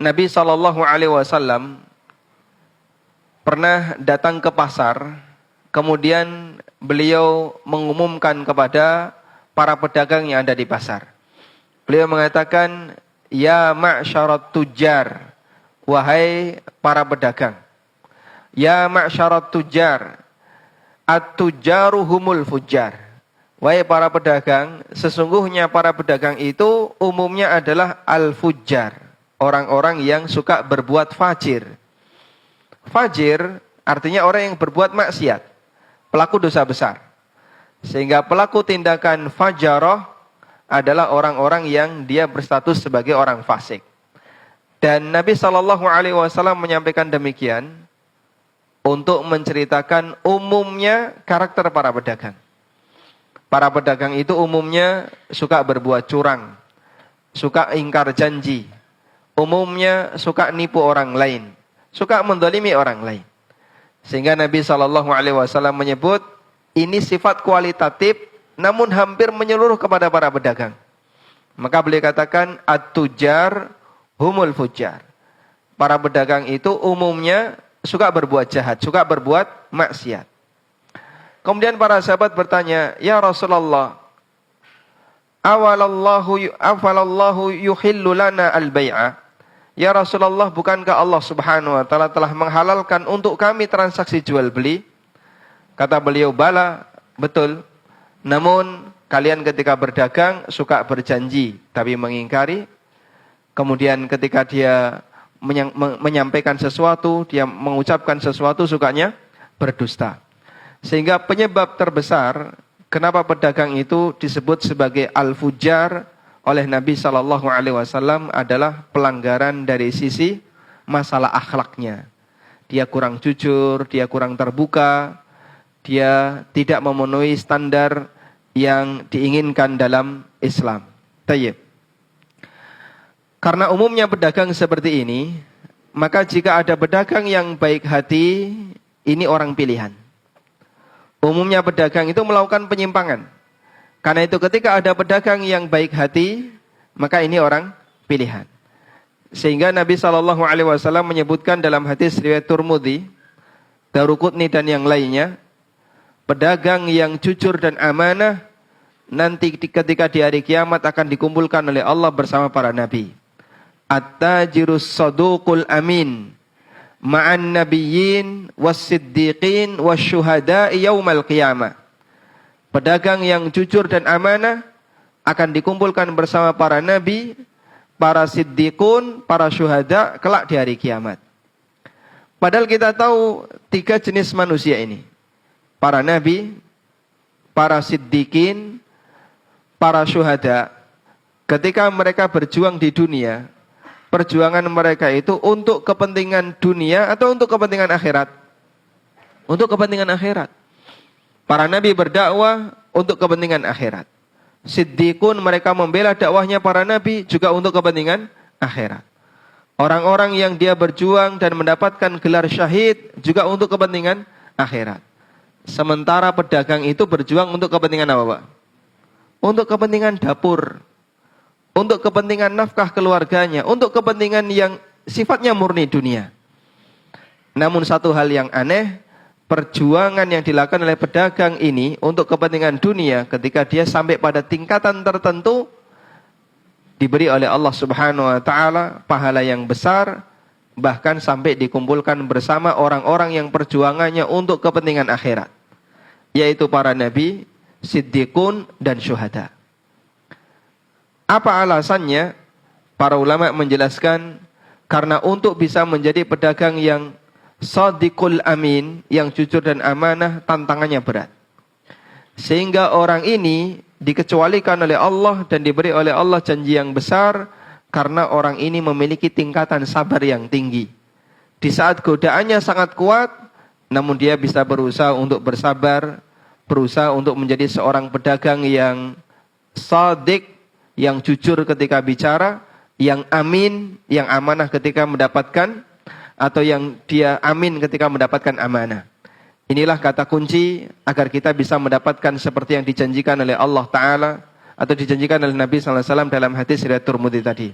Nabi SAW pernah datang ke pasar, kemudian beliau mengumumkan kepada para pedagang yang ada di pasar. Beliau mengatakan, ya ma'syarat tujar, wahai para pedagang. Ya ma'syarat tujar, at-tujaru humul fujar. Wahai para pedagang, sesungguhnya para pedagang itu umumnya adalah al-fujar, orang-orang yang suka berbuat fajir. Fajir artinya orang yang berbuat maksiat, pelaku dosa besar. Sehingga pelaku tindakan fajarah adalah orang-orang yang dia berstatus sebagai orang fasik. Dan Nabi SAW menyampaikan demikian untuk menceritakan umumnya karakter para pedagang. Para pedagang itu umumnya suka berbuat curang, suka ingkar janji, umumnya suka nipu orang lain, suka mendolimi orang lain. Sehingga Nabi SAW menyebut ini sifat kualitatif, namun hampir menyeluruh kepada para pedagang. Maka beliau katakan at-tujar humul fujar. Para pedagang itu umumnya suka berbuat jahat, suka berbuat maksiat. Kemudian para sahabat bertanya, ya Rasulullah, awalallahu yuhillu lana al-bai'a? Ya Rasulullah, bukankah Allah Subhanahu wa taala telah menghalalkan untuk kami transaksi jual beli? Kata beliau, bala, betul. Namun kalian ketika berdagang suka berjanji tapi mengingkari. Kemudian ketika dia menyampaikan sesuatu, dia mengucapkan sesuatu, sukanya berdusta. Sehingga penyebab terbesar kenapa pedagang itu disebut sebagai al-fujar oleh Nabi SAW adalah pelanggaran dari sisi masalah akhlaknya. Dia kurang jujur, dia kurang terbuka, dia tidak memenuhi standar yang diinginkan dalam Islam. Tayyib. Karena umumnya pedagang seperti ini, maka jika ada pedagang yang baik hati, ini orang pilihan. Umumnya pedagang itu melakukan penyimpangan. Karena itu ketika ada pedagang yang baik hati, maka ini orang pilihan. Sehingga Nabi SAW menyebutkan dalam hadis riwayat Tirmidzi, Daruqutni dan yang lainnya, pedagang yang jujur dan amanah nanti ketika di hari kiamat akan dikumpulkan oleh Allah bersama para nabi. At-tajirus saduqul amin ma'an nabiyyin was-siddiqin wasyuhada'i yaumal qiyamah. Pedagang yang jujur dan amanah akan dikumpulkan bersama para nabi, para siddiqun, para syuhada kelak di hari kiamat. Padahal kita tahu 3 jenis manusia ini. Para nabi, para siddiqin, para syuhada. Ketika mereka berjuang di dunia, perjuangan mereka itu untuk kepentingan dunia atau untuk kepentingan akhirat? Untuk kepentingan akhirat. Para nabi berdakwah untuk kepentingan akhirat. Siddiqun mereka membela dakwahnya para nabi juga untuk kepentingan akhirat. Orang-orang yang dia berjuang dan mendapatkan gelar syahid juga untuk kepentingan akhirat. Sementara pedagang itu berjuang untuk kepentingan apa, Pak? Untuk kepentingan dapur. Untuk kepentingan nafkah keluarganya, untuk kepentingan yang sifatnya murni dunia. Namun satu hal yang aneh, perjuangan yang dilakukan oleh pedagang ini untuk kepentingan dunia ketika dia sampai pada tingkatan tertentu diberi oleh Allah Subhanahu wa taala pahala yang besar, bahkan sampai dikumpulkan bersama orang-orang yang perjuangannya untuk kepentingan akhirat, yaitu para nabi, siddiqun dan syuhada. Apa alasannya? Para ulama menjelaskan karena untuk bisa menjadi pedagang yang shadiqul amin, yang jujur dan amanah, tantangannya berat. Sehingga orang ini dikecualikan oleh Allah dan diberi oleh Allah janji yang besar karena orang ini memiliki tingkatan sabar yang tinggi. Di saat godaannya sangat kuat, namun dia bisa berusaha untuk bersabar, berusaha untuk menjadi seorang pedagang yang shadiq, yang jujur ketika bicara, yang amin, yang amanah ketika mendapatkan, atau yang dia amin ketika mendapatkan amanah. Inilah kata kunci agar kita bisa mendapatkan seperti yang dijanjikan oleh Allah Ta'ala atau dijanjikan oleh Nabi SAW dalam hadis riwayat Tirmidzi tadi.